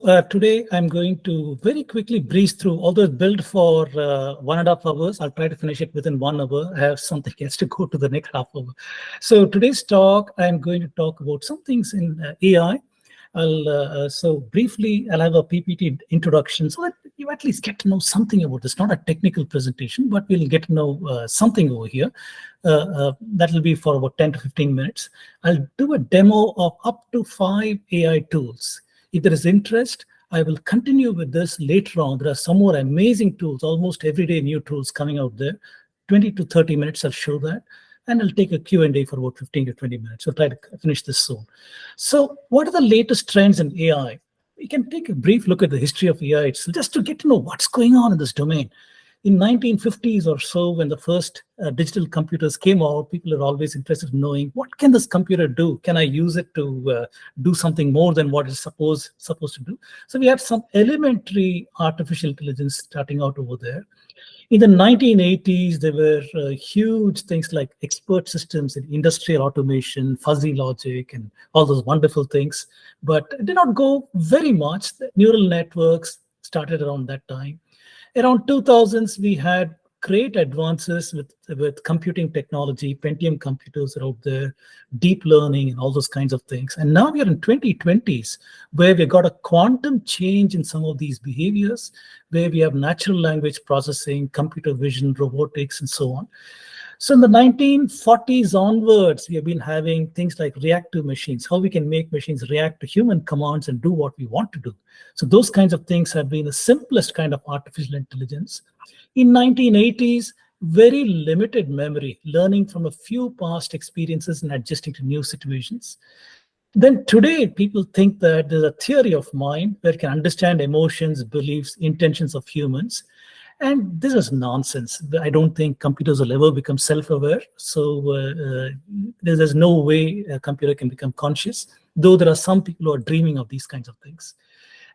Today I'm going to very quickly breeze through, although it's built for 1.5 hours. I'll try to finish it within 1 hour. I have something else to go to the next half hour. So today's talk, I'm going to talk about some things in AI. So briefly, I'll have a PPT introduction so that you at least get to know something about this. Not a technical presentation, but we'll get to know something over here. That will be for about 10 to 15 minutes. I'll do a demo of up to 5 AI tools. If there is interest, I will continue with this later on. There are some more amazing tools, almost everyday new tools coming out there. 20 to 30 minutes, I'll show that. And I'll take a Q&A for about 15 to 20 minutes. I'll try to finish this soon. So what are the latest trends in AI? We can take a brief look at the history of AI itself, just to get to know what's going on in this domain. In 1950s or so, when the first digital computers came out, people are always interested in knowing, what can this computer do? Can I use it to do something more than what it's supposed to do? So we had some elementary artificial intelligence starting out over there. In the 1980s, there were huge things like expert systems in industrial automation, fuzzy logic, and all those wonderful things. But it did not go very much. The neural networks started around that time. Around 2000s, we had great advances with computing technology. Pentium computers are out there, deep learning, and all those kinds of things. And now we are in 2020s, where we got a quantum change in some of these behaviors, where we have natural language processing, computer vision, robotics, and so on. So in the 1940s onwards, we have been having things like reactive machines, how we can make machines react to human commands and do what we want to do. So those kinds of things have been the simplest kind of artificial intelligence. In 1980s, very limited memory, learning from a few past experiences and adjusting to new situations. Then today, people think that there's a theory of mind where it can understand emotions, beliefs, intentions of humans. And this is nonsense. I don't think computers will ever become self-aware. So there's no way a computer can become conscious, though there are some people who are dreaming of these kinds of things.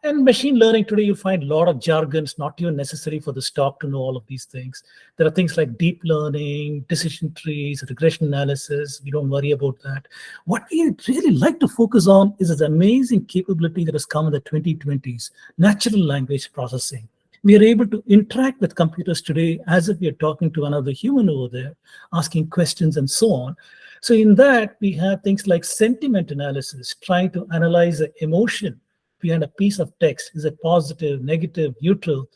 And machine learning today, you'll find a lot of jargons, not even necessary for this talk to know all of these things. There are things like deep learning, decision trees, regression analysis. We don't worry about that. What we really like to focus on is this amazing capability that has come in the 2020s, natural language processing. We are able to interact with computers today as if we are talking to another human over there, asking questions and so on. So in that, we have things like sentiment analysis, trying to analyze the emotion behind a piece of text. Is it positive, negative, neutral?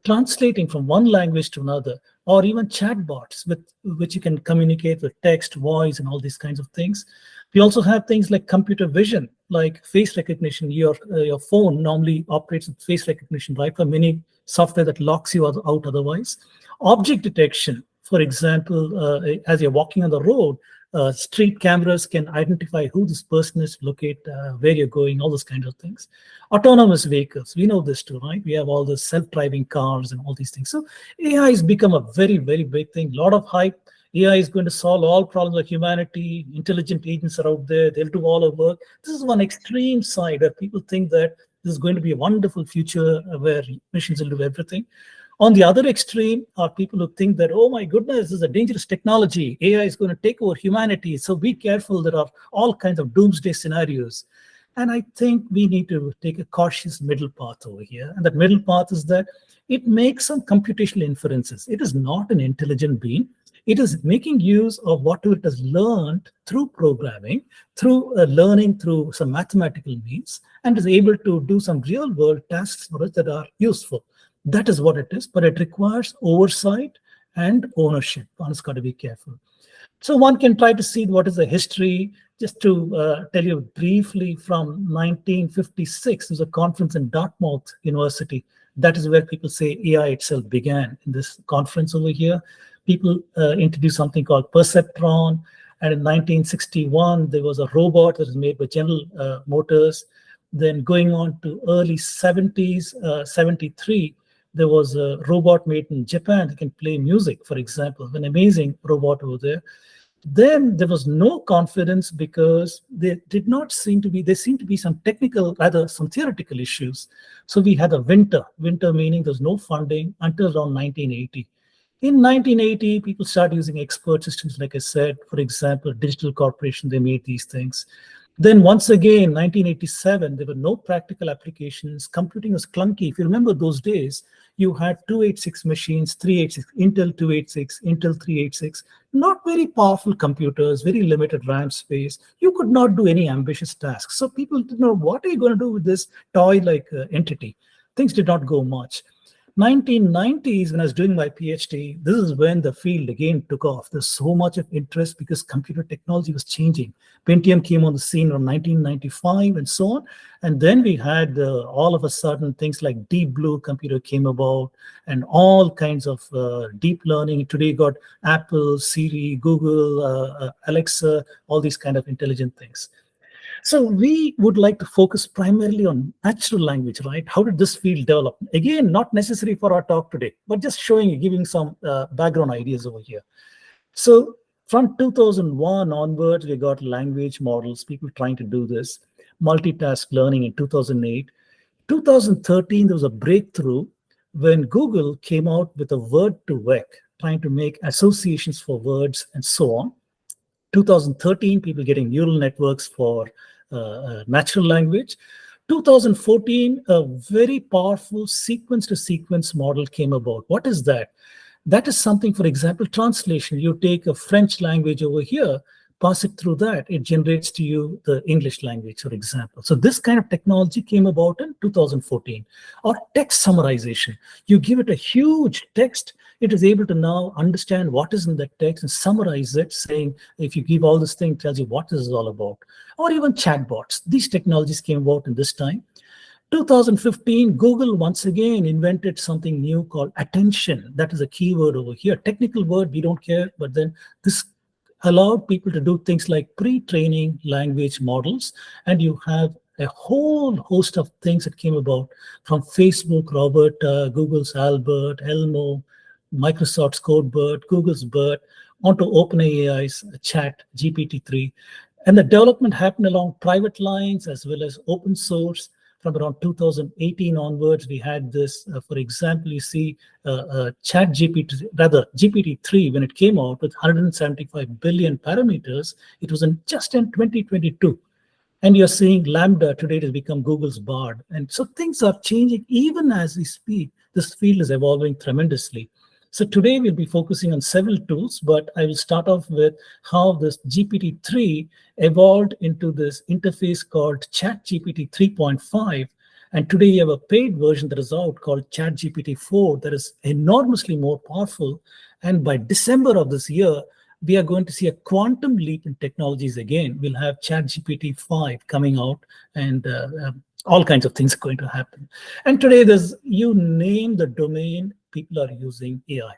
Translating from one language to another, or even chatbots with which you can communicate with text, voice, and all these kinds of things. We also have things like computer vision, like face recognition. Your phone normally operates with face recognition, right? For many software that locks you out otherwise. Object detection, for example, as you're walking on the road, street cameras can identify who this person is, locate where you're going, all those kinds of things. Autonomous vehicles, we know this too, right? We have all the self-driving cars and all these things. So AI has become a very, very big thing. A lot of hype. AI is going to solve all problems of humanity. Intelligent agents are out there. They'll do all our work. This is one extreme side where people think that this is going to be a wonderful future where machines will do everything. On the other extreme are people who think that, oh my goodness, this is a dangerous technology. AI is going to take over humanity. So be careful. There are all kinds of doomsday scenarios. And I think we need to take a cautious middle path over here. And that middle path is that it makes some computational inferences. It is not an intelligent being. It is making use of what it has learned through programming, through learning through some mathematical means, and is able to do some real world tasks for us that are useful. That is what it is, but it requires oversight and ownership. One has got to be careful. So one can try to see what is the history. Just to tell you briefly, from 1956, there's a conference in Dartmouth University. That is where people say AI itself began. In this conference over here, people introduced something called perceptron. And in 1961, there was a robot that was made by General Motors. Then going on to early 70s, 73, there was a robot made in Japan that can play music, for example, an amazing robot over there. Then there was no confidence because there seemed to be some technical, rather some theoretical issues. So we had a winter meaning there's no funding until around 1980. In 1980, people started using expert systems, like I said. For example, Digital Corporation, they made these things. Then once again, 1987, there were no practical applications. Computing was clunky. If you remember those days, you had 286 machines, 386, Intel 286, Intel 386, not very powerful computers, very limited RAM space. You could not do any ambitious tasks. So people didn't know, what are you going to do with this toy-like entity? Things did not go much. 1990s, when I was doing my PhD, this is when the field again took off. There's so much of interest because computer technology was changing. Pentium came on the scene around 1995 and so on. And then we had all of a sudden things like Deep Blue computer came about and all kinds of deep learning. Today you got Apple, Siri, Google, Alexa, all these kind of intelligent things. So we would like to focus primarily on natural language, right? How did this field develop? Again, not necessary for our talk today, but just showing, giving some background ideas over here. So from 2001 onwards, we got language models, people trying to do this, multitask learning in 2008. 2013, there was a breakthrough when Google came out with a word-to-vec, trying to make associations for words and so on. 2013, people getting neural networks for natural language. 2014, a very powerful sequence-to-sequence model came about. What is that? That is something, for example, translation. You take a French language over here, pass it through that, it generates to you the English language, for example. So this kind of technology came about in 2014. Or text summarization. You give it a huge text, it is able to now understand what is in that text and summarize it, saying, if you give all this thing, it tells you what this is all about. Or even chatbots. These technologies came about in this time. 2015, Google once again invented something new called attention. That is a keyword over here. Technical word, we don't care, but then this allowed people to do things like pre-training language models, and you have a whole host of things that came about from Facebook, Robert, Google's Albert, Elmo, Microsoft's CodeBert, Google's BERT, onto OpenAI's Chat GPT-3. And the development happened along private lines as well as open source. From around 2018 onwards, we had this, for example, you see Chat GPT, rather GPT-3, when it came out with 175 billion parameters, it was just in 2022. And you're seeing Lambda today has become Google's Bard. And so things are changing even as we speak. This field is evolving tremendously. So today we'll be focusing on several tools, but I will start off with how this GPT-3 evolved into this interface called ChatGPT 3.5. And today you have a paid version that is out called ChatGPT 4 that is enormously more powerful. And by December of this year, we are going to see a quantum leap in technologies again. We'll have ChatGPT 5 coming out, and all kinds of things are going to happen. And today, you name the domain, people are using AI.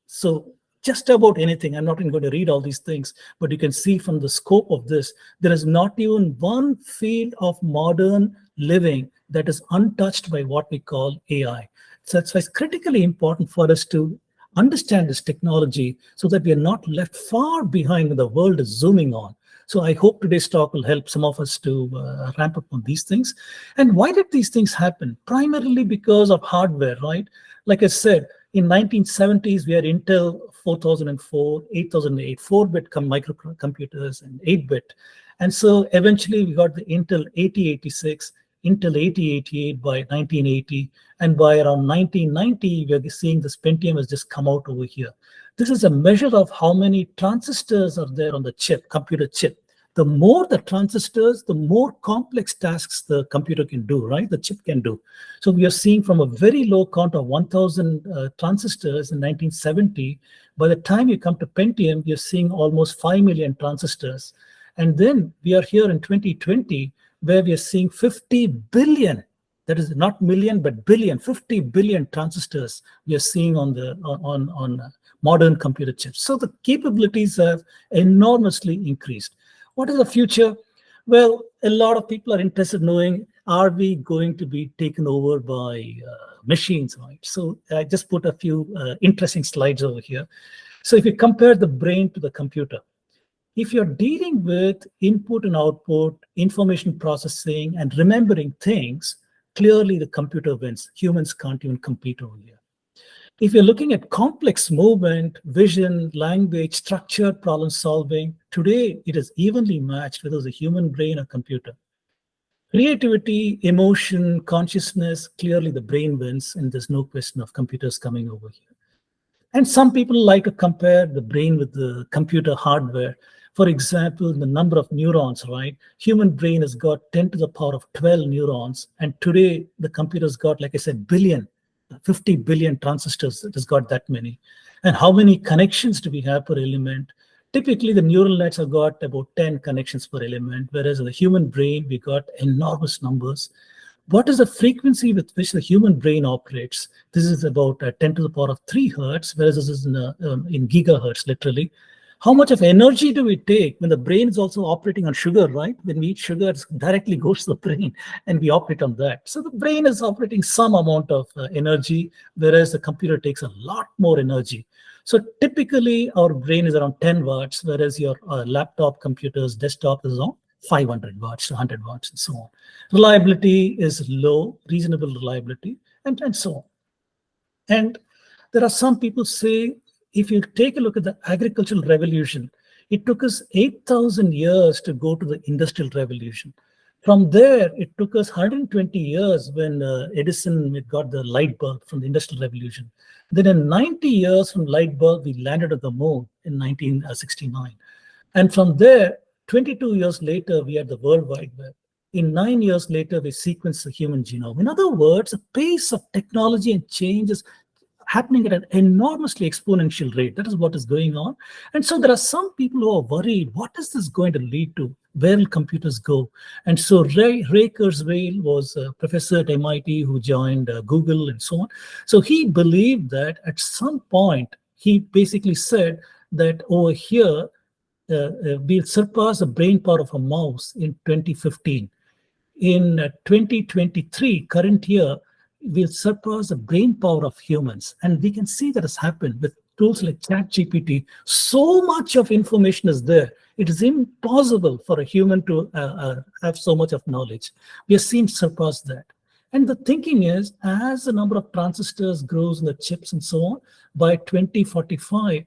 So just about anything, I'm not even going to read all these things, but you can see from the scope of this, there is not even one field of modern living that is untouched by what we call AI. So that's why it's critically important for us to understand this technology so that we are not left far behind when the world is zooming on. So I hope today's talk will help some of us to ramp up on these things. And why did these things happen? Primarily because of hardware, right? Like I said, in 1970s, we had Intel 4004, 8008, 4-bit microcomputers and 8-bit. And so eventually we got the Intel 8086, Intel 8088 by 1980. And by around 1990, we are seeing this Pentium has just come out over here. This is a measure of how many transistors are there on the chip, computer chip. The more the transistors, the more complex tasks the computer can do, right? The chip can do. So we are seeing from a very low count of 1,000 transistors in 1970. By the time you come to Pentium, you're seeing almost 5 million transistors. And then we are here in 2020, where we are seeing 50 billion. That is not million, but billion, 50 billion transistors we are seeing on modern computer chips. So the capabilities have enormously increased. What is the future? Well, a lot of people are interested in knowing, are we going to be taken over by machines, right? So I just put a few interesting slides over here. So if you compare the brain to the computer, if you're dealing with input and output, information processing, and remembering things, clearly the computer wins. Humans can't even compete over here. If you're looking at complex movement, vision, language, structured problem solving, today it is evenly matched whether it's a human brain or computer. Creativity, emotion, consciousness, clearly the brain wins, and there's no question of computers coming over here. And some people like to compare the brain with the computer hardware. For example, the number of neurons, right? Human brain has got 10 to the power of 12 neurons. And today, the computer's got, like I said, 50 billion transistors. It has got that many. And how many connections do we have per element? Typically, the neural nets have got about 10 connections per element, whereas in the human brain, we got enormous numbers. What is the frequency with which the human brain operates? This is about 10 to the power of 3 hertz, whereas this is in gigahertz, literally. How much of energy do we take when the brain is also operating on sugar, right? When we eat sugar, it directly goes to the brain and we operate on that. So the brain is operating some amount of energy, whereas the computer takes a lot more energy. So typically, our brain is around 10 watts, whereas your laptop, computers, desktop is around 500 watts to 100 watts and so on. Reliability is low, reasonable reliability, and so on. And there are some people say, if you take a look at the agricultural revolution, it took us 8,000 years to go to the industrial revolution. From there, it took us 120 years when Edison got the light bulb from the industrial revolution. Then in 90 years from light bulb, we landed at the moon in 1969. And from there, 22 years later, we had the World Wide Web. In 9 years later, we sequenced the human genome. In other words, the pace of technology and change is happening at an enormously exponential rate. That is what is going on. And so there are some people who are worried, what is this going to lead to? Where will computers go? And so Ray Kurzweil was a professor at MIT who joined Google and so on. So he believed that at some point, he basically said that over here, we'll surpass the brain power of a mouse in 2015. In 2023, current year, we'll surpass the brain power of humans. And we can see that has happened with tools like ChatGPT. So much of information is there. It is impossible for a human to have so much of knowledge. We are seeing surpass that. And the thinking is, as the number of transistors grows in the chips and so on, by 2045,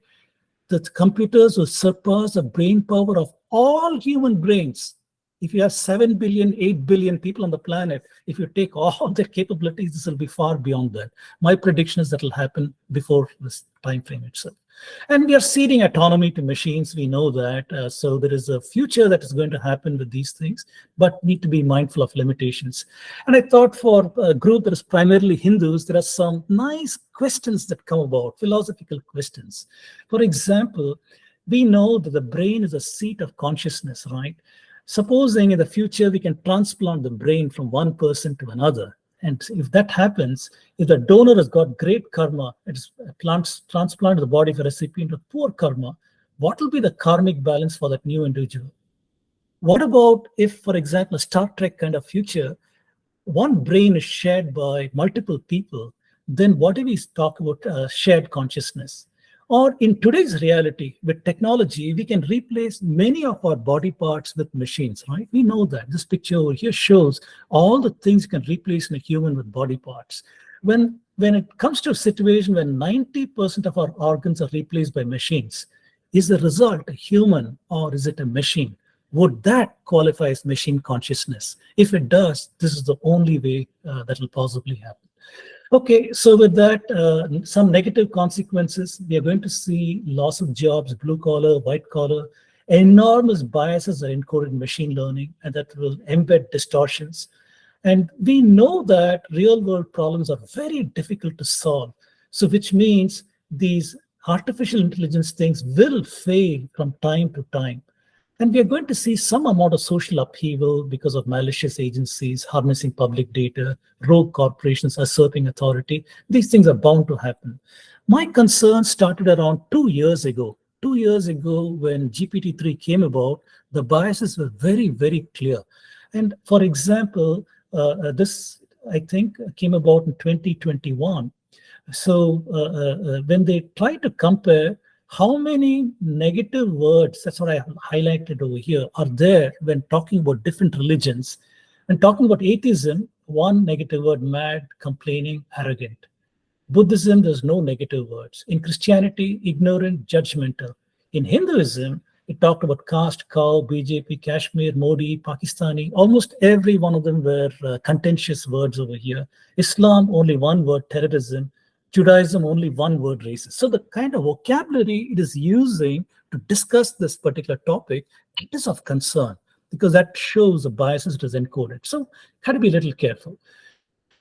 the computers will surpass the brain power of all human brains. If you have 7 billion, 8 billion people on the planet, if you take all their capabilities, this will be far beyond that. My prediction is that will happen before this time frame itself. And we are ceding autonomy to machines. We know that. So there is a future that is going to happen with these things, but need to be mindful of limitations. And I thought for a group that is primarily Hindus, there are some nice questions that come about, philosophical questions. For example, we know that the brain is a seat of consciousness, right? Supposing in the future we can transplant the brain from one person to another. And if that happens, if the donor has got great karma, it's transplanted the body of a recipient with poor karma, what will be the karmic balance for that new individual? What about if, for example, a Star Trek kind of future, one brain is shared by multiple people, then what do we talk about shared consciousness? Or in today's reality, with technology, we can replace many of our body parts with machines, right? We know that. This picture over here shows all the things you can replace in a human with body parts. When it comes to a situation where 90% of our organs are replaced by machines, is the result a human or is it a machine? Would that qualify as machine consciousness? If it does, this is the only way that will possibly happen. Okay, so with that, some negative consequences. We are going to see loss of jobs, blue collar, white collar. Enormous biases are encoded in machine learning, and that will embed distortions. And we know that real world problems are very difficult to solve. So which means these artificial intelligence things will fail from time to time. And we are going to see some amount of social upheaval because of malicious agencies harnessing public data, rogue corporations usurping authority. These things are bound to happen. My concern started around 2 years ago. 2 years ago, when GPT-3 came about, the biases were very, very clear. And for example, this, I think, came about in 2021. So when they try to compare how many negative words, that's what I highlighted over here, are there when talking about different religions. And talking about atheism, one negative word, mad, complaining, arrogant. Buddhism, there's no negative words. In Christianity, ignorant, judgmental. In Hinduism, it talked about caste, cow, BJP, Kashmir, Modi, Pakistani. Almost every one of them were contentious words over here. Islam, only one word, terrorism. Judaism, only one word, racist. So the kind of vocabulary it is using to discuss this particular topic, it is of concern because that shows the biases it is encoded. So had to be a little careful.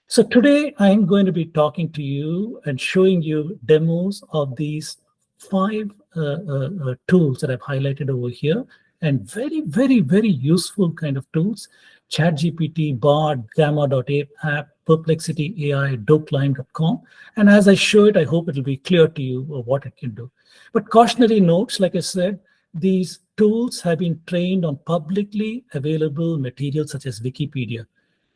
So today I'm going to be talking to you and showing you demos of these five tools that I've highlighted over here, and very useful kind of tools: ChatGPT, Bard, Gamma.app, Perplexity AI, Docu-climbing.com. And as I show it, I hope it will be clear to you what it can do. But cautionary notes, like I said, these tools have been trained on publicly available materials such as Wikipedia.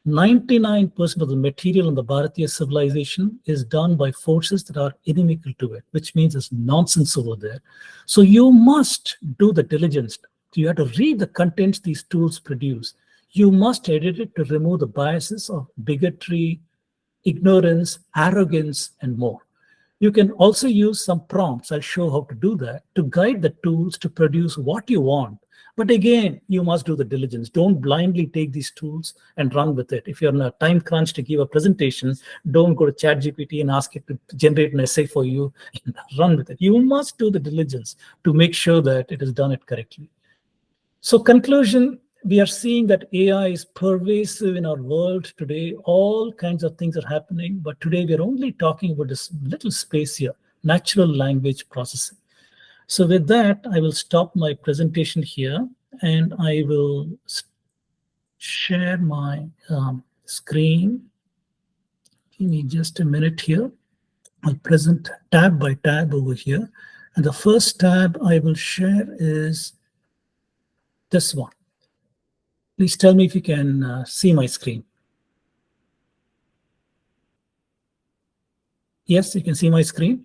99% of the material in the Bhartiya civilization is done by forces that are inimical to it, which means there's nonsense over there. So you must do the diligence. You have to read the contents these tools produce. You must edit it to remove the biases of bigotry, ignorance, arrogance, and more. You can also use some prompts, I'll show how to do that, to guide the tools to produce what you want. But again, you must do the diligence. Don't blindly take these tools and run with it. If you're in a time crunch to give a presentation, don't go to ChatGPT and ask it to generate an essay for you and run with it. You must do the diligence to make sure that it is done it correctly. So conclusion, we are seeing that AI is pervasive in our world today. All kinds of things are happening, but today we're only talking about this little space here, natural language processing. So with that, I will stop my presentation here and I will share my screen. Give me just a minute here. I'll present tab by tab over here. And the first tab I will share is this one. Please tell me if you can see my screen. Yes, you can see my screen?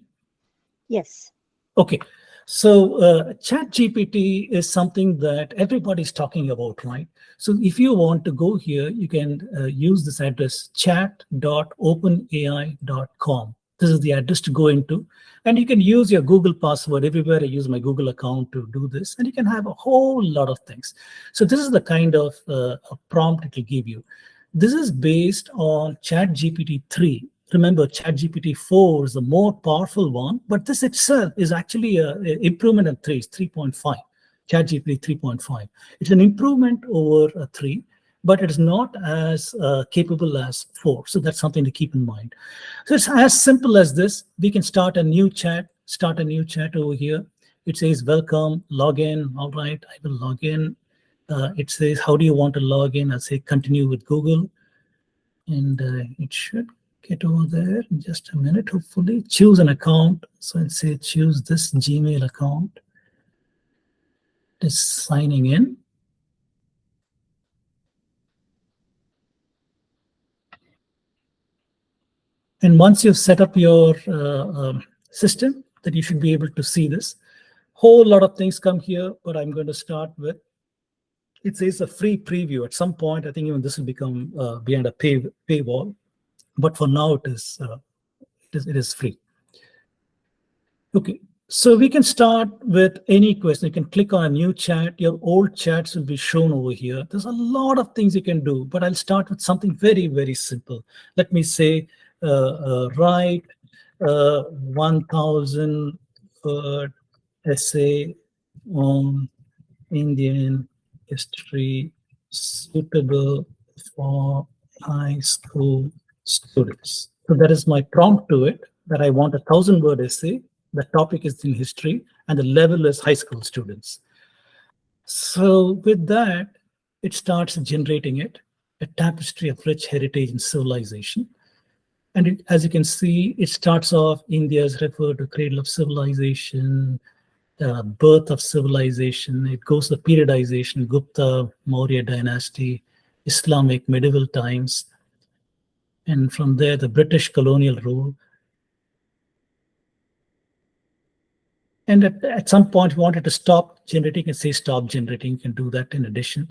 Yes. Okay. So ChatGPT is something that everybody's talking about, right? So if you want to go here, you can use this address, chat.openai.com. This is the address to go into. And you can use your Google password. Everywhere I use my Google account to do this. And you can have a whole lot of things. So this is the kind of prompt it will give you. This is based on ChatGPT 3. Remember, ChatGPT 4 is the more powerful one, but this itself is actually an improvement on 3, it's 3.5, ChatGPT 3.5. It's an improvement over 3, but it is not as capable as 4. So that's something to keep in mind. So it's as simple as this. We can start a new chat over here. It says, welcome, log in. All right, I will log in. It says, how do you want to log in? I'll say, continue with Google. And it should get over there in just a minute, hopefully. Choose an account. So I'll say choose this Gmail account. It's signing in. And once you've set up your system, that you should be able to see this. Whole lot of things come here, but I'm going to start with, it says a free preview. At some point, I think even this will become behind a paywall. But for now, it is free. Okay, so we can start with any question. You can click on a new chat. Your old chats will be shown over here. There's a lot of things you can do, but I'll start with something very simple. Let me say, write 1,000 word essay on Indian history suitable for high school students. So that is my prompt to it, that I want 1,000-word essay. The topic is in history and the level is high school students. So with that, it starts generating it, a tapestry of rich heritage and civilization. And as you can see, it starts off, India is referred to cradle of civilization, birth of civilization. It goes to the periodization, Gupta, Maurya dynasty, Islamic medieval times. And from there, the British colonial rule. And at some point, we wanted to stop generating and say stop generating. You can do that in addition.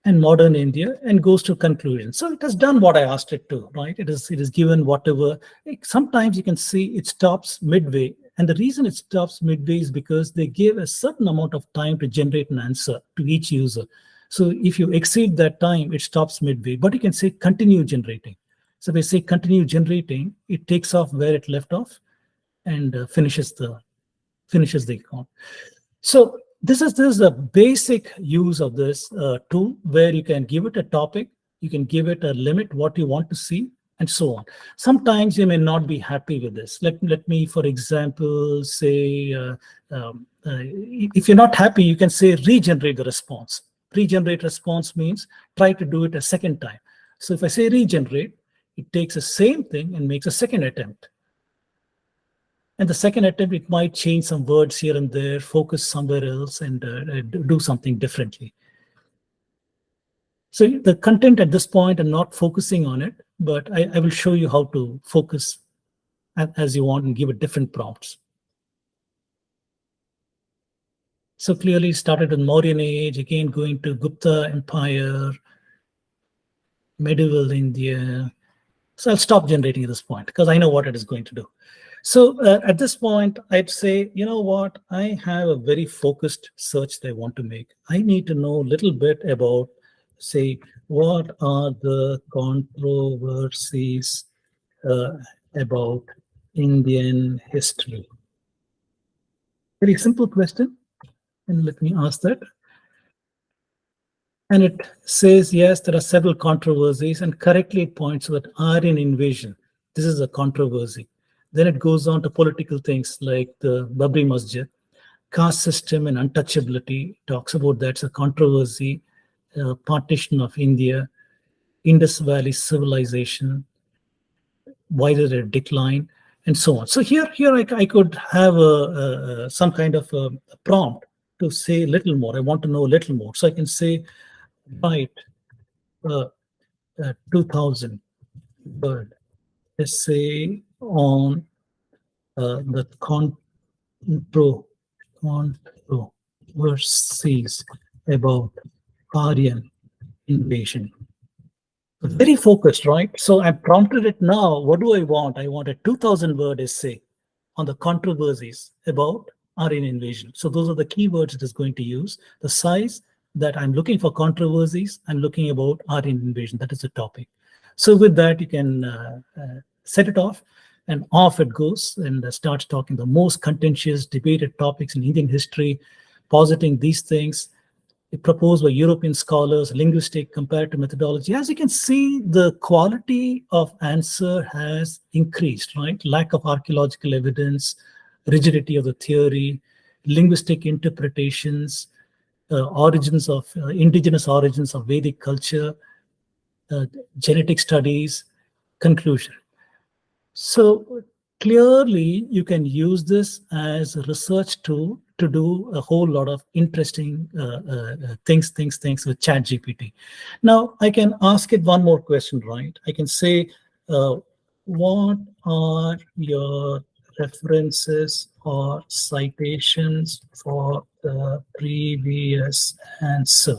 and modern India, and goes to conclusion. So it has done what I asked it to, right? It is given whatever. Like, sometimes you can see it stops midway, and the reason it stops midway is because they give a certain amount of time to generate an answer to each user. So if you exceed that time, it stops midway. But you can say continue generating. So if I say continue generating, it takes off where it left off and finishes the account. So this is a basic use of this tool, where you can give it a topic, you can give it a limit, what you want to see, and so on. Sometimes you may not be happy with this. Let me, for example, say, if you're not happy, you can say regenerate the response. Regenerate response means try to do it a second time. So if I say regenerate, it takes the same thing and makes a second attempt. And the second attempt, it might change some words here and there, focus somewhere else, and do something differently. So the content at this point, I'm not focusing on it, but I will show you how to focus as you want and give it different prompts. So clearly started with Mauryan age, again going to Gupta Empire, medieval India. So I'll stop generating at this point because I know what it is going to do. So at this point, I'd say, you know what? I have a very focused search that I want to make. I need to know a little bit about, say, what are the controversies about Indian history? Very simple question. And let me ask that. And it says, yes, there are several controversies, and correctly it points to that Aryan invasion. This is a controversy. Then it goes on to political things like the Babri Masjid, caste system and untouchability, talks about that's a controversy, partition of India, Indus Valley civilization, why did it decline, and so on. So here I could have some kind of a prompt to say a little more. I want to know a little more. So I can say, right, 2000 word essay on the controversies about Aryan invasion. Very focused, right? So I prompted it now. What do I want? I want a 2000 word essay on the controversies about Aryan invasion. So those are the keywords it is going to use. The size that I'm looking for controversies, I'm looking about Aryan invasion. That is the topic. So with that, you can set it off, and off it goes, and starts talking the most contentious debated topics in Indian history, positing these things proposed by European scholars, linguistic comparative methodology. As you can see, the quality of answer has increased, right? Lack of archaeological evidence, rigidity of the theory, linguistic interpretations, indigenous origins of Vedic culture, genetic studies, conclusion. So clearly, you can use this as a research tool to do a whole lot of interesting things with ChatGPT. Now, I can ask it one more question, right? I can say, what are your references or citations for the previous answer?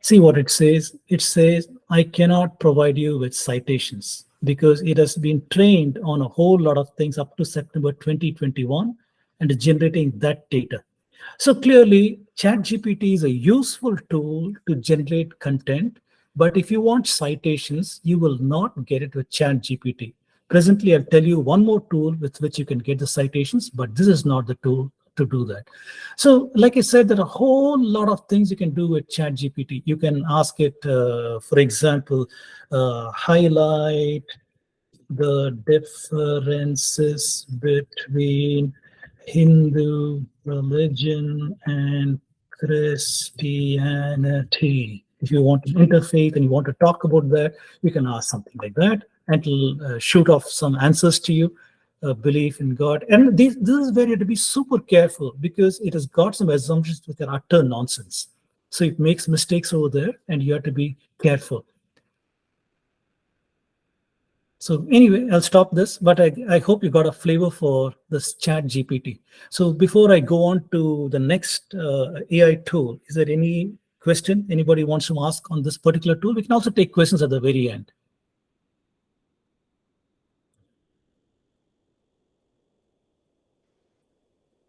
See what it says. It says, I cannot provide you with citations because it has been trained on a whole lot of things up to September 2021 and is generating that data. So clearly, ChatGPT is a useful tool to generate content, but if you want citations, you will not get it with ChatGPT. Presently, I'll tell you one more tool with which you can get the citations, but this is not the tool to do that. So like I said, there are a whole lot of things you can do with ChatGPT. You can ask it, for example, highlight the differences between Hindu religion and Christianity. If you want to interfaith and you want to talk about that, you can ask something like that, and it'll shoot off some answers to you. Belief in God. And this is where you have to be super careful because it has got some assumptions which are utter nonsense. So it makes mistakes over there and you have to be careful. So anyway, I'll stop this, but I hope you got a flavor for this chat GPT. So before I go on to the next AI tool, is there any question anybody wants to ask on this particular tool? We can also take questions at the very end.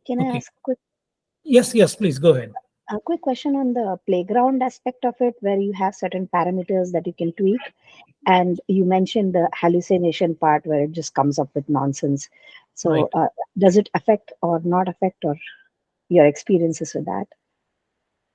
Can I ask quick? Yes, please go ahead. A quick question on the playground aspect of it, where you have certain parameters that you can tweak. And you mentioned the hallucination part where it just comes up with nonsense. Right. So, does it affect or not affect, or your experiences with that?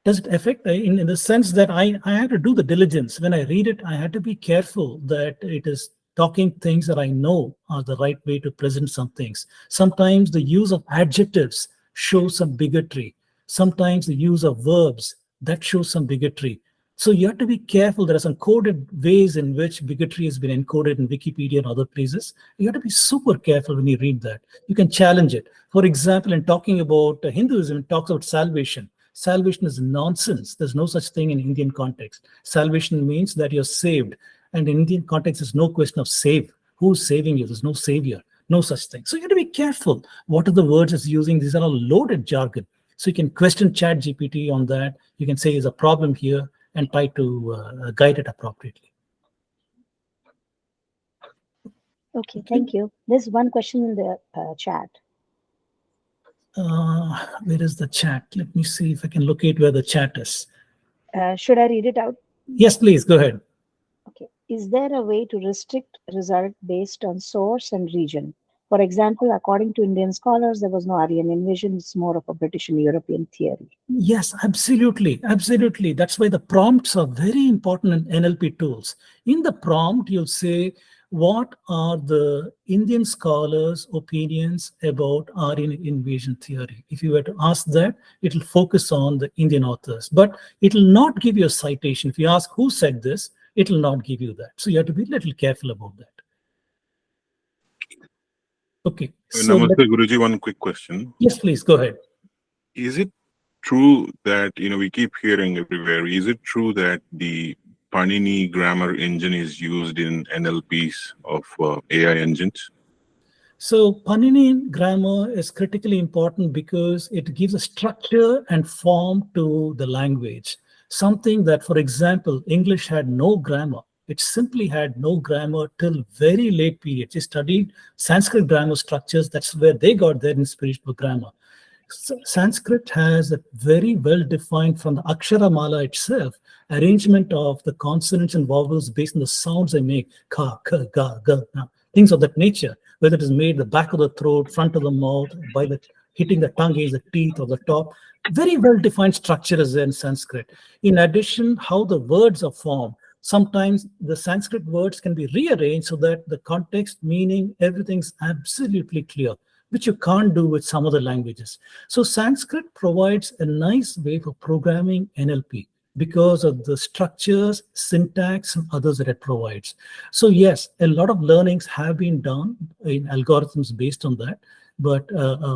Does it affect in the sense that I have to do the diligence when I read it? I had to be careful that it is talking things that I know are the right way to present some things. Sometimes the use of adjectives shows some bigotry. Sometimes the use of verbs that shows some bigotry. So you have to be careful. There are some coded ways in which bigotry has been encoded in Wikipedia and other places. You have to be super careful when you read that. You can challenge it. For example, in talking about Hinduism, it talks about salvation. Salvation is nonsense. There's no such thing in Indian context. Salvation means that you're saved. And in Indian context, there's no question of save. Who's saving you? There's no savior, no such thing. So you have to be careful. What are the words it's using? These are all loaded jargon. So you can question Chat GPT on that. You can say, is a problem here, and try to guide it appropriately. Okay, thank you. There's one question in the chat. Where is the chat? Let me see if I can locate where the chat is. Should I read it out? Yes, please, go ahead. Okay. Is there a way to restrict result based on source and region? For example, according to Indian scholars, there was no Aryan invasion. It's more of a British and European theory. Yes, absolutely. Absolutely. That's why the prompts are very important in NLP tools. In the prompt, you'll say, what are the Indian scholars' opinions about Aryan invasion theory? If you were to ask that, it'll focus on the Indian authors, but it'll not give you a citation. If you ask who said this, it'll not give you that. So you have to be a little careful about that. Okay. So Namaste, Guruji, one quick question. Yes, please, go ahead. Is it true that, we keep hearing everywhere, is it true that the Panini grammar engine is used in NLPs of AI engines? So Panini grammar is critically important because it gives a structure and form to the language. Something that, for example, English had no grammar. It simply had no grammar till very late periods. They studied Sanskrit grammar structures. That's where they got their inspiration for grammar. Sanskrit has a very well defined, from the Akshara Mala itself, arrangement of the consonants and vowels based on the sounds they make, ka, ka, ga, ga, na, things of that nature, whether it is made the back of the throat, front of the mouth, by the hitting the tongue against the teeth or the top. Very well defined structure is there in Sanskrit. In addition, how the words are formed. Sometimes the Sanskrit words can be rearranged so that the context, meaning, everything's absolutely clear, which you can't do with some other languages. So Sanskrit provides a nice way for programming NLP because of the structures, syntax, and others that it provides. So yes, a lot of learnings have been done in algorithms based on that, but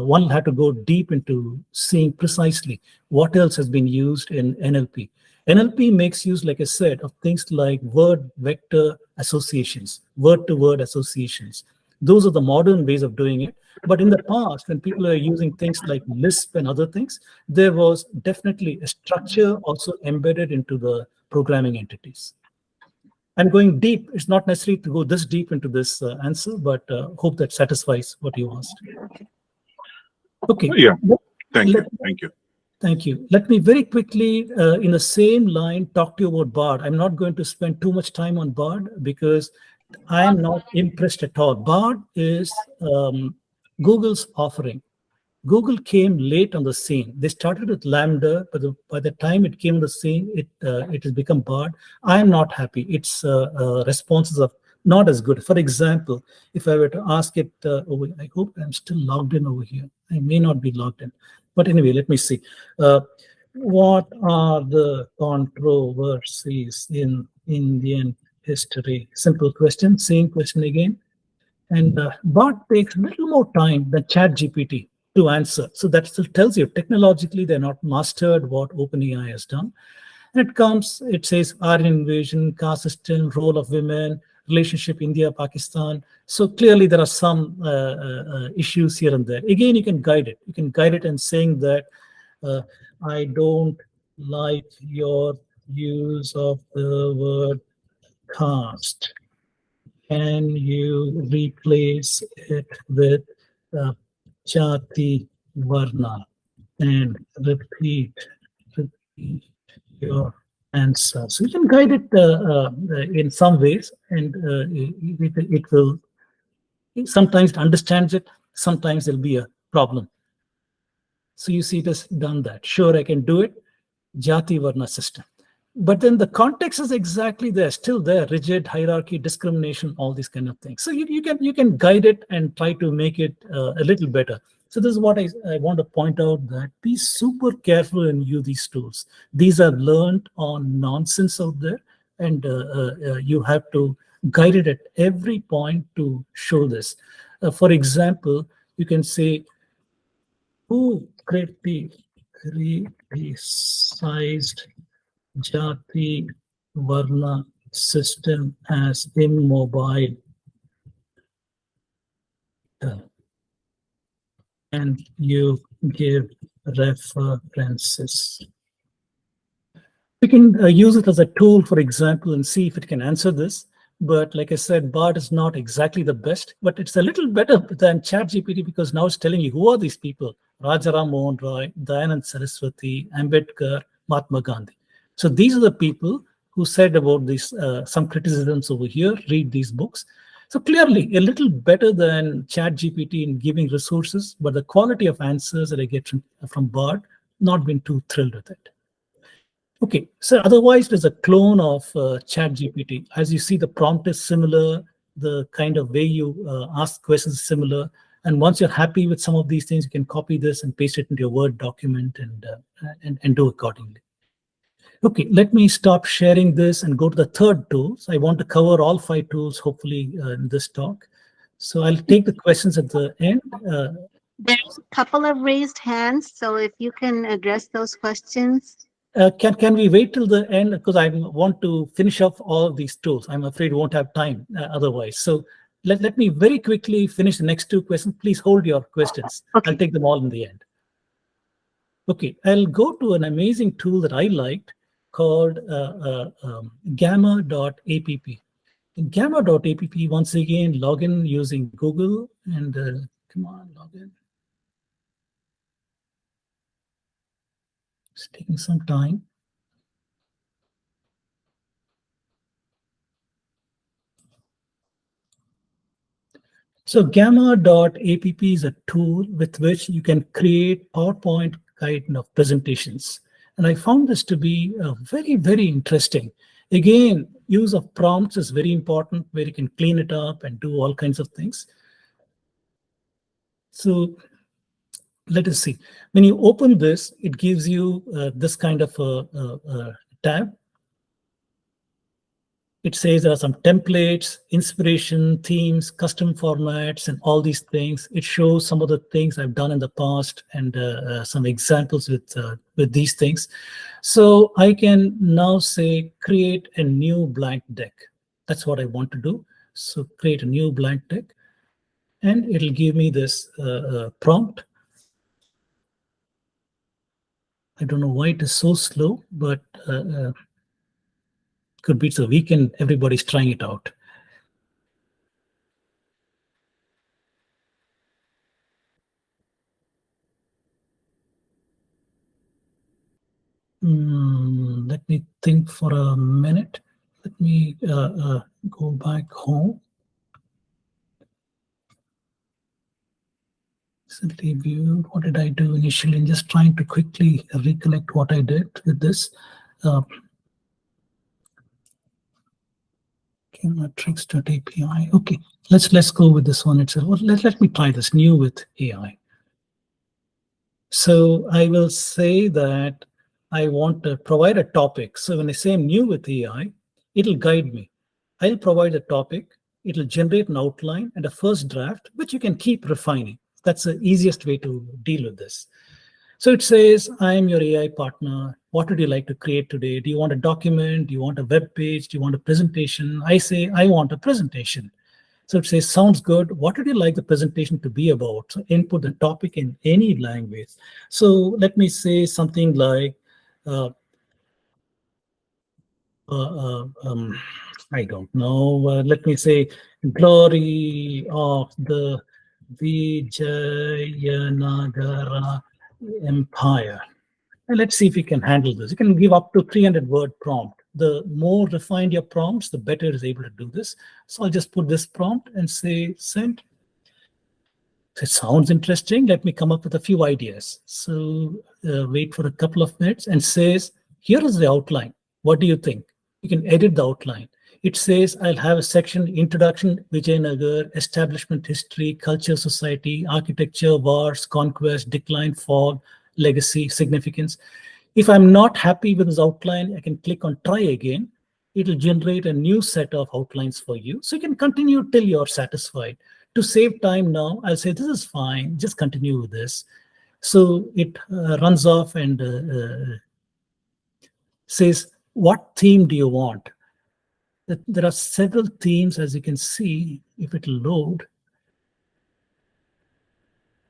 one had to go deep into seeing precisely what else has been used in NLP. NLP makes use, like I said, of things like word vector associations, word-to-word associations. Those are the modern ways of doing it. But in the past, when people are using things like Lisp and other things, there was definitely a structure also embedded into the programming entities. I'm going deep. It's not necessary to go this deep into this answer, but hope that satisfies what you asked. Okay. Yeah. Thank you. Thank you. Thank you. Let me very quickly, in the same line, talk to you about Bard. I'm not going to spend too much time on Bard because I am not impressed at all. Bard is Google's offering. Google came late on the scene. They started with Lambda, but by the time it came on the scene, it has become Bard. I am not happy. Its responses are not as good. For example, if I were to ask it, I hope I'm still logged in over here. I may not be logged in. But anyway, let me see. What are the controversies in Indian history? Simple question, same question again. And Bard takes a little more time than ChatGPT to answer. So that still tells you technologically they're not mastered what OpenAI has done. And it says Aryan invasion, caste system, role of women, relationship India-Pakistan. So clearly there are some issues here and there. Again, you can guide it. You can guide it in saying that I don't like your use of the word caste. Can you replace it with jati varna and repeat your answer? So you can guide it in some ways, and it will sometimes it understands it, sometimes there'll be a problem. So you see it has done that. Sure, I can do it. Jati Varna system. But then the context is exactly there, still there, rigid hierarchy, discrimination, all these kind of things. So you can guide it and try to make it a little better. So this is what I want to point out, that be super careful when you use these tools. These are learned on nonsense out there, and you have to guide it at every point to show this. For example, you can say, who criticized Jati Varna system as immobile? And you give references. We can use it as a tool, for example, and see if it can answer this. But like I said, BART is not exactly the best, but it's a little better than ChatGPT, because now it's telling you who are these people: Rajaram Mohan Roy, Dayanand Saraswati, Ambedkar, Mahatma Gandhi. So these are the people who said about this, some criticisms over here, read these books. So clearly a little better than ChatGPT in giving resources, but the quality of answers that I get from BART, not been too thrilled with it. Okay, so otherwise there's a clone of ChatGPT. As you see, the prompt is similar, the kind of way you ask questions is similar. And once you're happy with some of these things, you can copy this and paste it into your Word document and do accordingly. Okay, let me stop sharing this and go to the third tool. So I want to cover all 5 tools, hopefully, in this talk. So I'll take the questions at the end. There's a couple of raised hands, so if you can address those questions. Can we wait till the end? Because I want to finish off all of these tools. I'm afraid we won't have time otherwise. So let me very quickly finish the next 2 questions. Please hold your questions. Okay. I'll take them all in the end. Okay, I'll go to an amazing tool that I liked called Gamma.app. In Gamma.app, once again, log in using Google and come on, log in. It's taking some time. So Gamma.app is a tool with which you can create PowerPoint kind of presentations. And I found this to be very, very interesting. Again, use of prompts is very important, where you can clean it up and do all kinds of things. So let us see. When you open this, it gives you this kind of a tab. It says there are some templates, inspiration, themes, custom formats, and all these things. It shows some of the things I've done in the past and some examples with these things. So I can now say, create a new blank deck. That's what I want to do. So create a new blank deck, and it'll give me this prompt. I don't know why it is so slow, but could be it's a weekend. Everybody's trying it out. Let me think for a minute. Let me go back home. Recently viewed. What did I do initially? I'm just trying to quickly recollect what I did with this. Tricks.api. Okay, let's go with this one itself. Well, let me try this new with AI. So I will say that I want to provide a topic. So when I say I'm new with AI, it'll guide me. I'll provide a topic. It'll generate an outline and a first draft, which you can keep refining. That's the easiest way to deal with this. So it says, I am your AI partner. What would you like to create today? Do you want a document? Do you want a web page? Do you want a presentation? I say, I want a presentation. So it says, sounds good. What would you like the presentation to be about? So input the topic in any language. So let me say something like, uh, I don't know. Let me say, glory of the Vijayanagara Empire. And let's see if we can handle this. You can give up to 300-word prompt. The more refined your prompts, the better it is able to do this. So I'll just put this prompt and say send. It sounds interesting. Let me come up with a few ideas. So wait for a couple of minutes and says, here is the outline. What do you think? You can edit the outline. It says, I'll have a section, introduction, Vijayanagar, establishment history, culture, society, architecture, wars, conquest, decline, fall, legacy, significance. If I'm not happy with this outline, I can click on try again. It'll generate a new set of outlines for you. So you can continue till you're satisfied. To save time now, I'll say this is fine, just continue with this. So it runs off and says, what theme do you want? There are several themes, as you can see, if it'll load.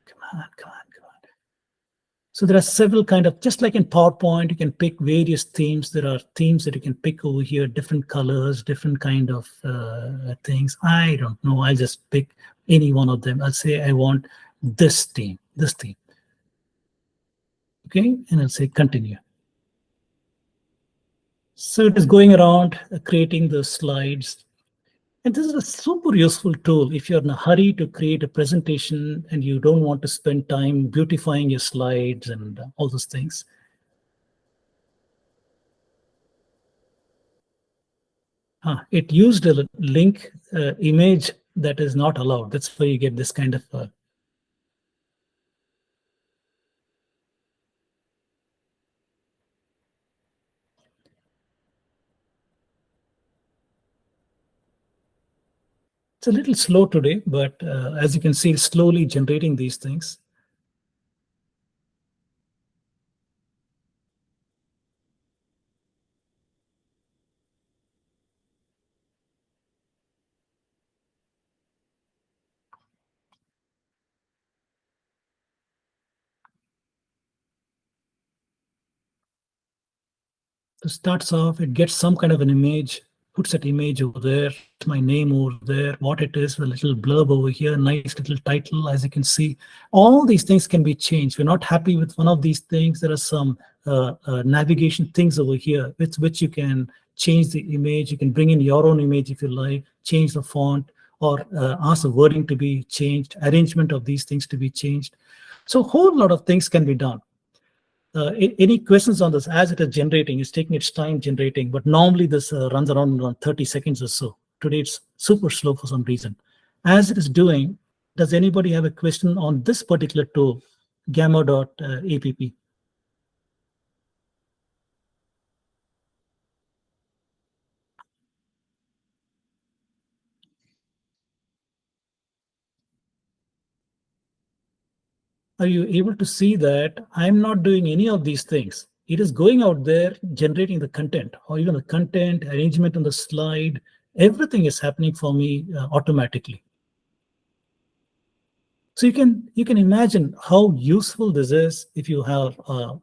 Come on, come on, come on. So there are several kind of, just like in PowerPoint, you can pick various themes. There are themes that you can pick over here, different colors, different kind of things. I don't know. I'll just pick any one of them. I'll say I want this theme, this theme. Okay, and I'll say continue. So it is going around creating the slides. And this is a super useful tool if you're in a hurry to create a presentation and you don't want to spend time beautifying your slides and all those things. It used a link image that is not allowed. That's why you get this kind of it's a little slow today, but as you can see, it's slowly generating these things. So it starts off, it gets some kind of an image, puts that image over there, my name over there, what it is, a little blurb over here, nice little title, as you can see. All these things can be changed. If you're not happy with one of these things, there are some navigation things over here with which you can change the image. You can bring in your own image if you like, change the font, or ask the wording to be changed, arrangement of these things to be changed. So a whole lot of things can be done. Any questions on this? As it is generating, it's taking its time generating, but normally this runs around 30 seconds or so. Today it's super slow for some reason. As it is doing, does anybody have a question on this particular tool, Gamma.app? Are you able to see that I'm not doing any of these things? It is going out there, generating the content, or even the content, arrangement on the slide, everything is happening for me automatically. So you can imagine how useful this is if you have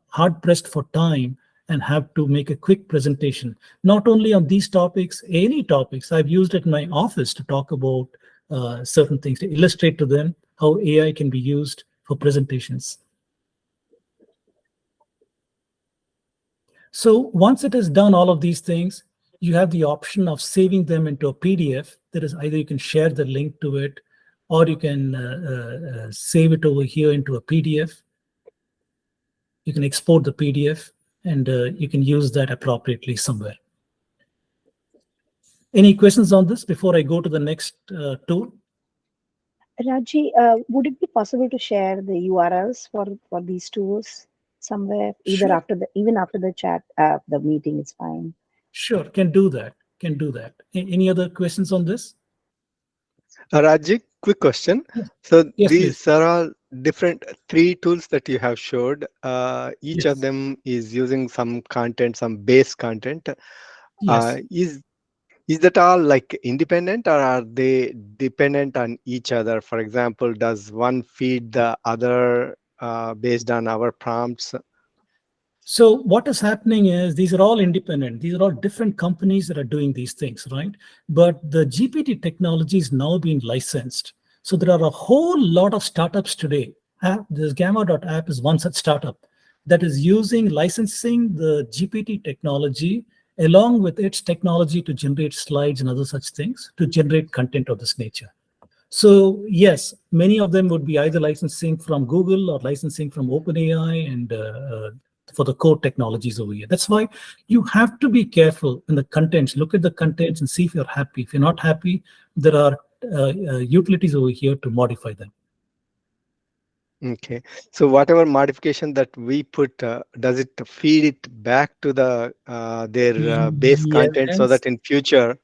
hard pressed for time and have to make a quick presentation, not only on these topics, any topics. I've used it in my office to talk about certain things, to illustrate to them how AI can be used for presentations. So once it has done all of these things, you have the option of saving them into a PDF. That is, either you can share the link to it, or you can save it over here into a PDF. You can export the PDF, and you can use that appropriately somewhere. Any questions on this before I go to the next tool? Raji, would it be possible to share the URLs for these tools somewhere, either Sure. even after the chat, the meeting is fine. Sure, can do that. Can do that. Any other questions on this? Raji, quick question. Yes. So Yes, these please. are all different three tools that you have showed, each of Yes. them is using some content, some base content. Yes. Is that all like independent, or are they dependent on each other? For example, does one feed the other based on our prompts? So what is happening is these are all independent. These are all different companies that are doing these things, right? But the GPT technology is now being licensed. So there are a whole lot of startups today. This Gamma.app is one such startup that is using licensing the GPT technology along with its technology to generate slides and other such things to generate content of this nature. So yes, many of them would be either licensing from Google or licensing from OpenAI and for the core technologies over here. That's why you have to be careful in the contents. Look at the contents and see if you're happy. If you're not happy, there are utilities over here to modify them. Okay, so whatever modification that we put, does it feed it back to the their base content, so Yes. that in future,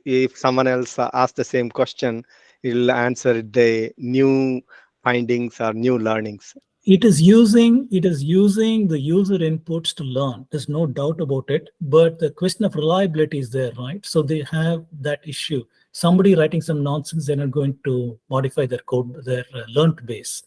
if someone else asks the same question, it'll answer the new findings or new learnings? It is using the user inputs to learn. There's no doubt about it. But the question of reliability is there, right? So they have that issue. Somebody writing some nonsense, they're not going to modify their code, their learned base.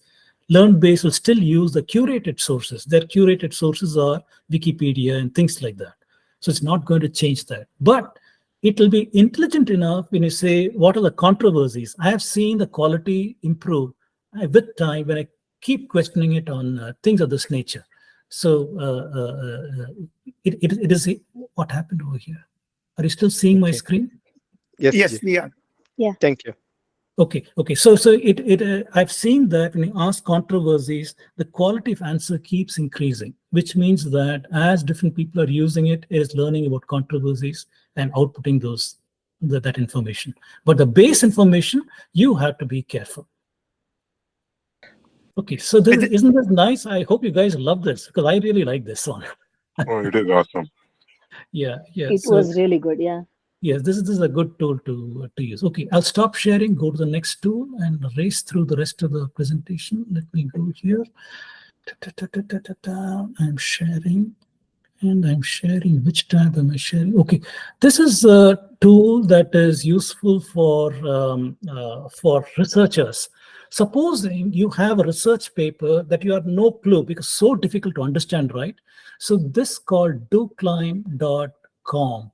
Learned base will still use the curated sources. Their curated sources are Wikipedia and things like that. So it's not going to change that. But it will be intelligent enough when you say, what are the controversies? I have seen the quality improve with time when I keep questioning it on things of this nature. So it is what happened over here. Are you still seeing my Okay. screen? Yes, Yes, Ji. we are. Thank you. Okay. So I've seen that when you ask controversies, the quality of answer keeps increasing, which means that as different people are using it, it is learning about controversies and outputting that information. But the base information, you have to be careful. Okay, so isn't this nice? I hope you guys love this because I really like this one. Oh, it is awesome. Yeah. It So was really good. Yeah. yes, this is a good tool to use. Okay, I'll stop sharing, go to the next tool, and race through the rest of the presentation. Let me go here. I'm sharing. And I'm sharing. Which tab am I sharing? Okay, this is a tool that is useful for researchers. Supposing you have a research paper that you have no clue because so difficult to understand, right? So this called Docu-climbing.com.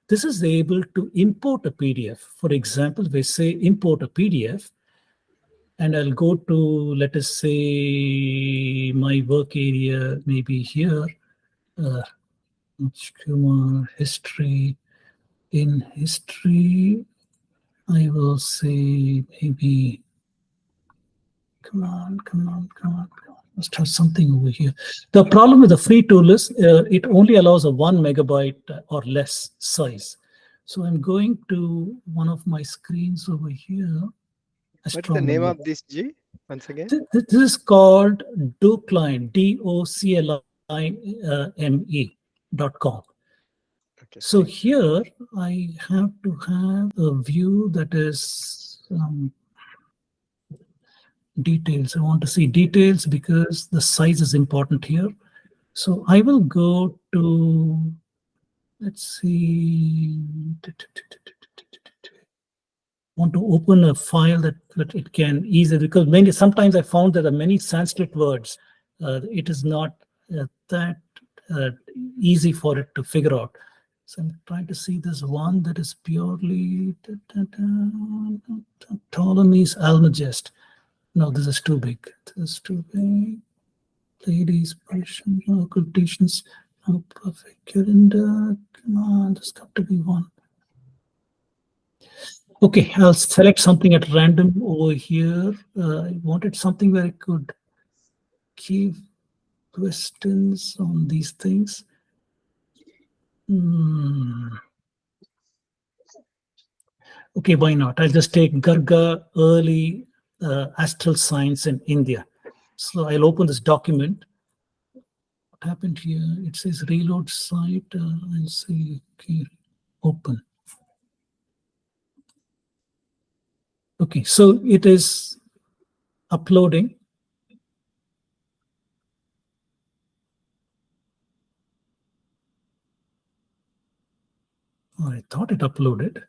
This is able to import a PDF. For example, if I say import a PDF, and I'll go to, let us say, my work area, maybe here. History. In history, I will say maybe, come on. Must have something over here. The problem with the free tool is it only allows a 1 megabyte or less size. So I'm going to one of my screens over here. What is the name of this, Ji? Once again? This is called Docline, DOCLIME.com. Okay. So here I have to have a view that is details. I want to see details because the size is important here. So I will go to, let's see, want to open a file that it can easily, because sometimes I found that there are many Sanskrit words. It is not that easy for it to figure out. So I'm trying to see this one that is purely Ptolemy's Almagest. No, this is too big. This is too big. Ladies, Persian, occultations, perfect calendar. Come on, there's got to be one. Okay, I'll select something at random over here. I wanted something where I could give questions on these things. Okay, why not? I'll just take Garga early astral science in India. So I'll open this document. What happened here? It says reload site. I'll say, okay, open. Okay, so it is uploading. I thought it uploaded.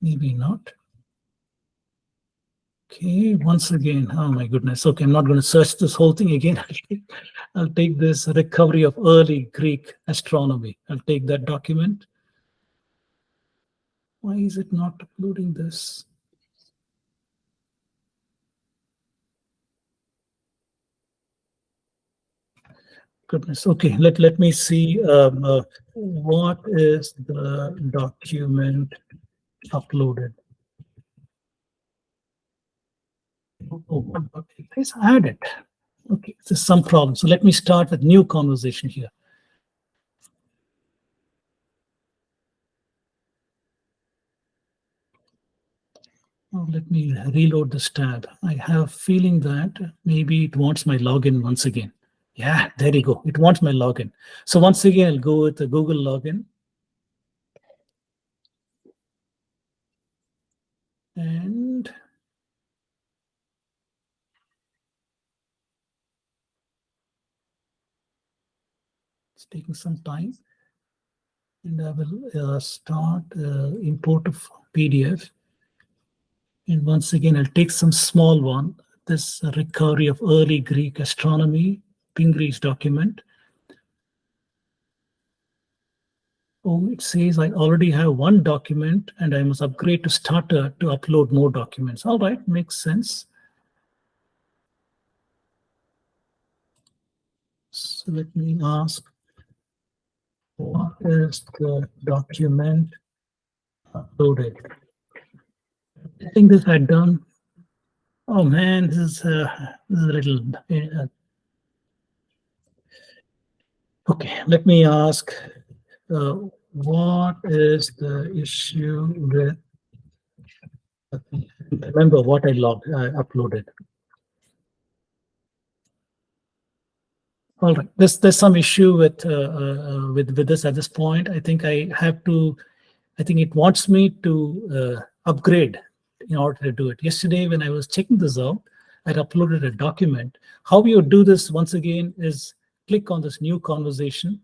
Maybe not. Okay, once again, oh my goodness. Okay, I'm not going to search this whole thing again. I'll take this recovery of early Greek astronomy. I'll take that document. Why is it not uploading this? Goodness. Okay, let me see. What is the document uploaded? Oh, please add it. Okay, there's some problem. So let me start with new conversation here. Oh, let me reload this tab. I have a feeling that maybe it wants my login once again. Yeah, there you go. It wants my login. So once again, I'll go with the Google login. And it's taking some time. And I will start import of PDF. And once again, I'll take some small one, this recovery of early Greek astronomy, Pingree document. Oh, it says I already have one document and I must upgrade to starter to upload more documents. All right, makes sense. So let me ask, what is the document uploaded? I think this had done. Oh man, this is a little. Okay, let me ask, what is the issue with? Remember what I uploaded. All right, there's some issue with this at this point. I think I have to. I think it wants me to upgrade in order to do it. Yesterday, when I was checking this out, I had uploaded a document. How you do this once again is click on this new conversation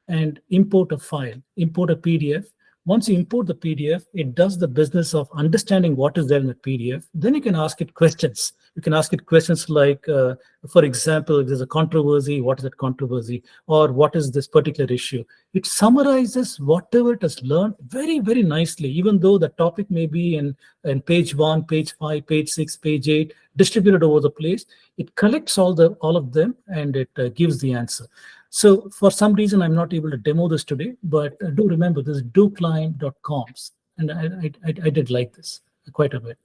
and import a file, import a PDF. Once you import the PDF, it does the business of understanding what is there in the PDF. Then you can ask it questions. You can ask it questions like, for example, if there's a controversy, what is that controversy? Or what is this particular issue? It summarizes whatever it has learned very, very nicely, even though the topic may be in page 1, page 5, page 6, page 8, distributed over the place. It collects all of them and it gives the answer. So for some reason, I'm not able to demo this today, but do remember this Docu-climbing.coms. And I did like this quite a bit.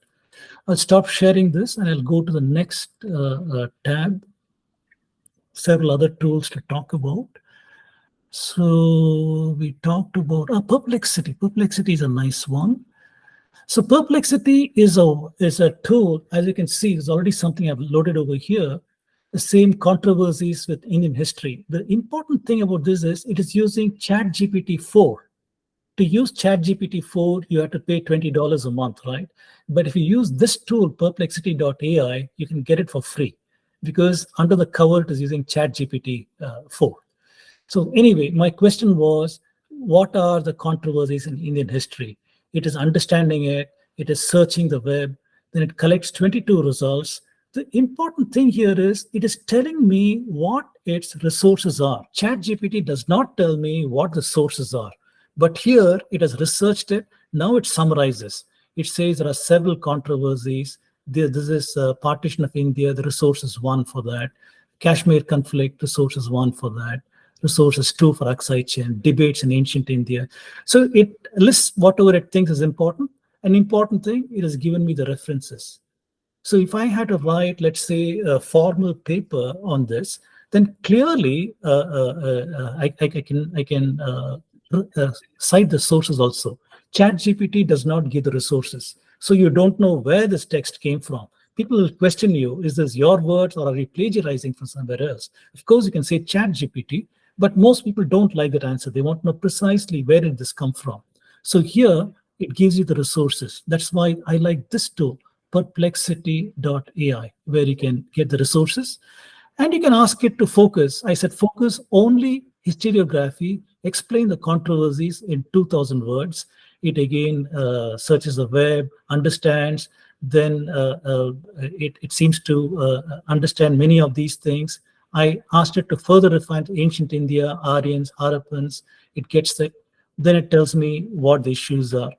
I'll stop sharing this and I'll go to the next tab, several other tools to talk about. So we talked about Perplexity. Perplexity is a nice one. So Perplexity is a tool, as you can see, is already something I've loaded over here. The same controversies with Indian history. The important thing about this is it is using ChatGPT 4. To use ChatGPT 4, you have to pay $20 a month, right? But if you use this tool, Perplexity.ai, you can get it for free because under the cover, it is using ChatGPT 4. So anyway, my question was, what are the controversies in Indian history? It is understanding it, it is searching the web, then it collects 22 results. The important thing here is it is telling me what its resources are. ChatGPT does not tell me what the sources are, but here it has researched it. Now it summarizes. It says there are several controversies. This is partition of India. The resource is 1 for that. Kashmir conflict, resource is 1 for that. Resources 2 for Aksai Chen, debates in ancient India. So it lists whatever it thinks is important. An important thing, it has given me the references. So if I had to write, let's say, a formal paper on this, then clearly I can cite the sources also. ChatGPT does not give the resources. So you don't know where this text came from. People will question you, is this your words or are you plagiarizing from somewhere else? Of course, you can say ChatGPT, but most people don't like that answer. They want to know precisely where did this come from. So here, it gives you the resources. That's why I like this tool, Perplexity.ai, where you can get the resources. And you can ask it to focus. I said, focus only historiography, explain the controversies in 2000 words. It again searches the web, understands, then it seems to understand many of these things. I asked it to further refine ancient India, Aryans, Harappans. It gets the, then it tells me what the issues are.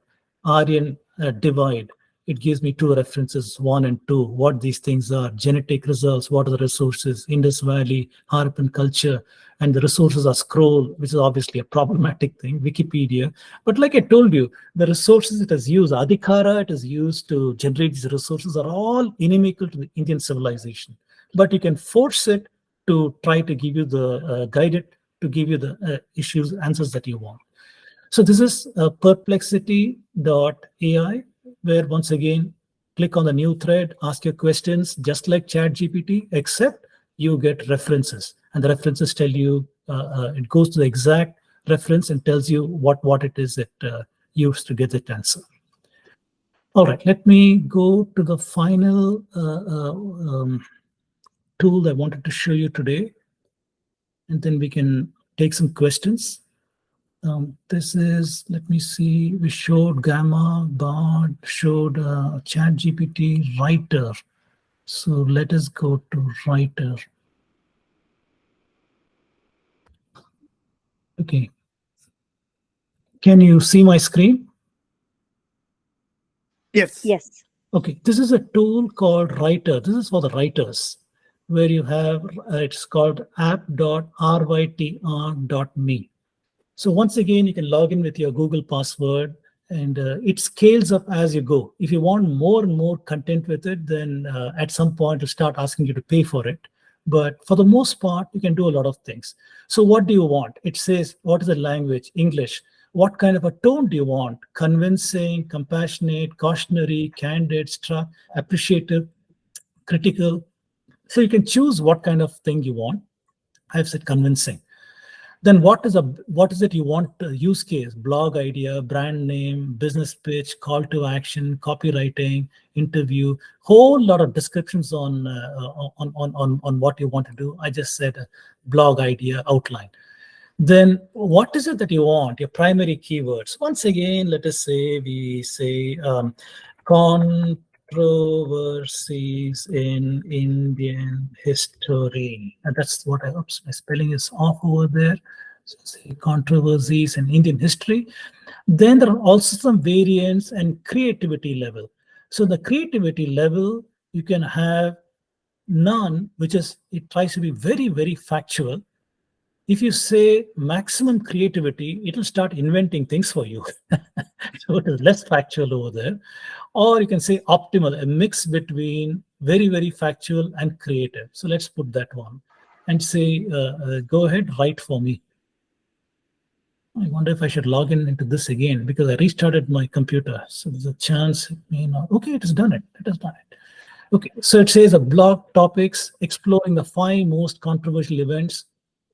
Aryan divide. It gives me two references, 1 and 2, what these things are, genetic results, what are the resources, Indus Valley, Harappan culture, and the resources are scroll, which is obviously a problematic thing, Wikipedia. But like I told you, the resources it has used, Adhikara it has used to generate these resources are all inimical to the Indian civilization. But you can force it to try to give you the, guide it to give you the issues, answers that you want. So this is Perplexity.ai, where once again, click on the new thread, ask your questions, just like ChatGPT, except you get references. And the references tell you, it goes to the exact reference and tells you what it is that used to get that answer. All right, let me go to the final tool I wanted to show you today, and then we can take some questions. This is, let me see, we showed Gamma, Bard, showed ChatGPT, Writer. So let us go to Writer. Okay. Can you see my screen? Yes. Yes. Okay, this is a tool called Writer. This is for the writers, where you have, it's called app.rytr.me. So once again, you can log in with your Google password, and it scales up as you go. If you want more and more content with it, then at some point it'll start asking you to pay for it. But for the most part, you can do a lot of things. So what do you want? It says, what is the language? English. What kind of a tone do you want? Convincing, compassionate, cautionary, candid, appreciative, critical. So you can choose what kind of thing you want. I've said convincing. Then what is it you want use case? Blog idea, brand name, business pitch, call to action, copywriting, interview, whole lot of descriptions on what you want to do. I just said a blog idea outline. Then what is it that you want? Your primary keywords. Once again, let us say we say controversies in Indian history. And that's what oops, my spelling is off over there. So say controversies in Indian history. Then there are also some variants and creativity level. So the creativity level, you can have none, which is, it tries to be very, very factual. If you say maximum creativity, it'll start inventing things for you. So it is less factual over there. Or you can say optimal, a mix between very, very factual and creative. So let's put that one and say, go ahead, write for me. I wonder if I should log in into this again, because I restarted my computer. So there's a chance it may not. Okay, it has done it. It has done it. Okay, so it says a blog topics exploring the 5 most controversial events.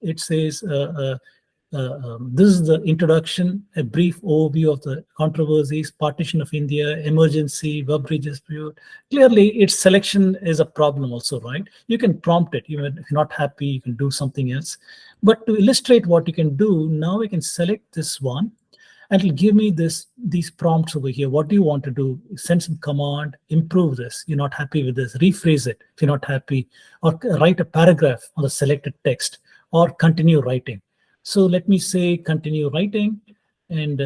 It says this is the introduction, a brief overview of the controversies, partition of India, emergency, web bridge dispute. Clearly, its selection is a problem also, right? You can prompt it. Even if you're not happy, you can do something else. But to illustrate what you can do, now we can select this one, and it'll give me these prompts over here. What do you want to do? Send some command, improve this. You're not happy with this, rephrase it if you're not happy, or write a paragraph on the selected text, or continue writing. So let me say continue writing, and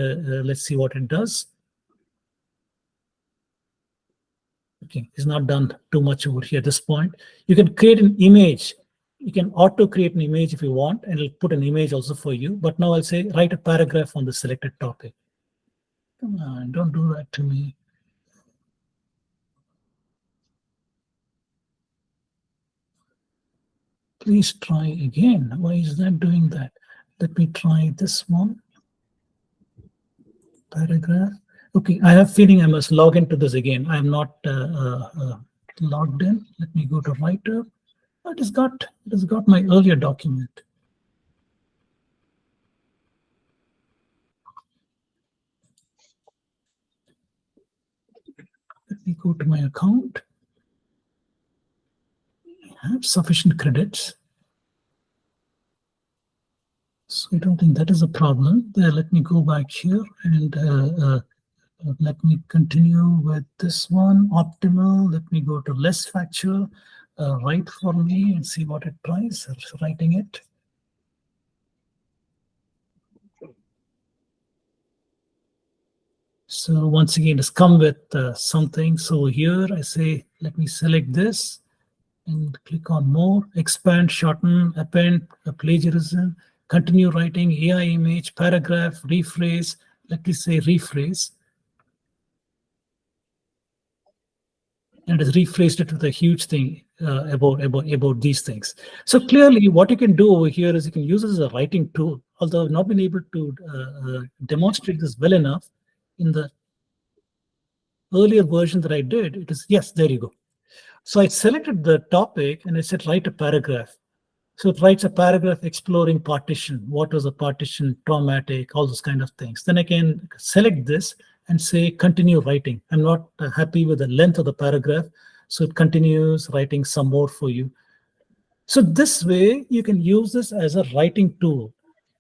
let's see what it does. Okay, it's not done too much over here at this point. You can create an image. You can auto create an image if you want, and it'll put an image also for you. But now I'll say write a paragraph on the selected topic. Come on, don't do that to me. Please try again. Why is that doing that? Let me try this one. Paragraph. Okay, I have a feeling I must log into this again. I am not logged in. Let me go to writer. It has got my earlier document. Let me go to my account. I have sufficient credits. So So I don't think that is a problem. Let me go back here and let me continue with this one. Optimal. Let me go to less factual. Write for me and see what it tries. Writing it. So once again, it's come with something. So here I say, let me select this and click on more, expand, shorten, append, plagiarism, continue writing, AI image, paragraph, rephrase. Let me say rephrase. And it's rephrased it with a huge thing about these things. So clearly what you can do over here is you can use it as a writing tool, although I've not been able to demonstrate this well enough in the earlier version that I did. It is, yes, there you go. So I selected the topic and I said, write a paragraph. So it writes a paragraph exploring partition. What was a partition, traumatic, all those kind of things. Then I can select this and say, continue writing. I'm not happy with the length of the paragraph. So it continues writing some more for you. So this way, you can use this as a writing tool.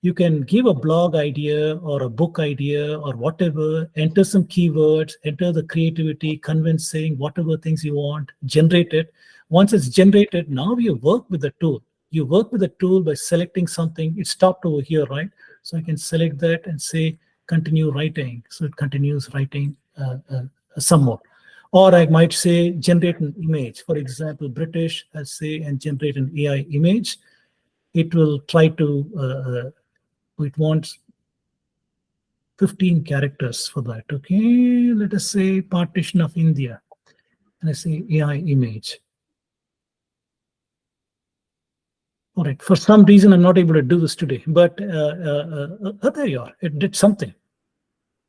You can give a blog idea or a book idea or whatever, enter some keywords, enter the creativity, convincing, whatever things you want, generate it. Once it's generated, now you work with the tool. You work with the tool by selecting something. It stopped over here, right? So I can select that and say, continue writing. So it continues writing some more. Or I might say generate an image. For example, British, I say, and generate an AI image. It will try to, it wants 15 characters for that. Okay, let us say partition of India. And I say AI image. All right, for some reason, I'm not able to do this today, but there you are. It did something.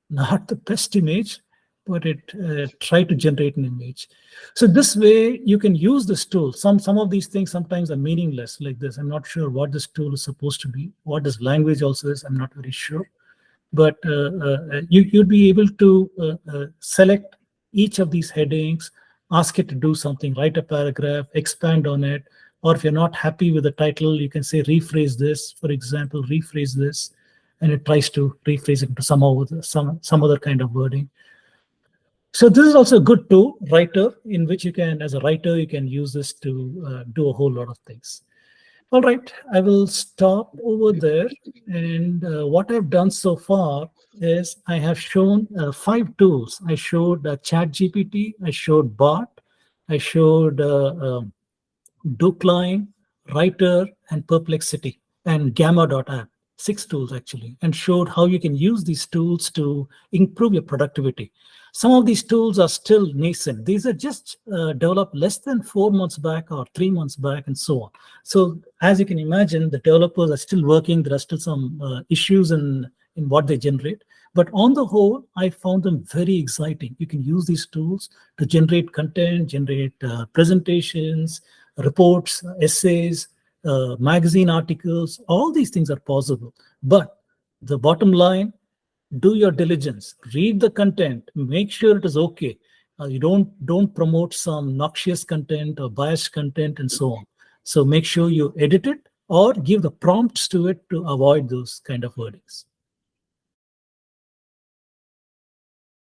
Not the best image, but it tried to generate an image. So this way you can use this tool. Some of these things sometimes are meaningless like this. I'm not sure what this tool is supposed to be. What this language also is, I'm not very sure. But you'd be able to select each of these headings, ask it to do something, write a paragraph, expand on it. Or if you're not happy with the title, you can say rephrase this, for example, rephrase this, and it tries to rephrase it into some other kind of wording. So this is also a good tool, writer, in which you can, as a writer, you can use this to do a whole lot of things. All right, I will stop over there. And what I've done so far is I have shown 5 tools. I showed ChatGPT, I showed Bart, I showed Docu-climbing, Writer, and Perplexity, and Gamma.app. 6 tools actually, and showed how you can use these tools to improve your productivity. Some of these tools are still nascent. These are just developed less than 4 months back or 3 months back and so on. So as you can imagine, the developers are still working. There are still some issues in what they generate. But on the whole, I found them very exciting. You can use these tools to generate content, generate presentations, reports, essays, magazine articles. All these things are possible. But the bottom line, do your diligence, read the content, make sure it is okay. You don't promote some noxious content or biased content and so on. So make sure you edit it or give the prompts to it to avoid those kind of wordings.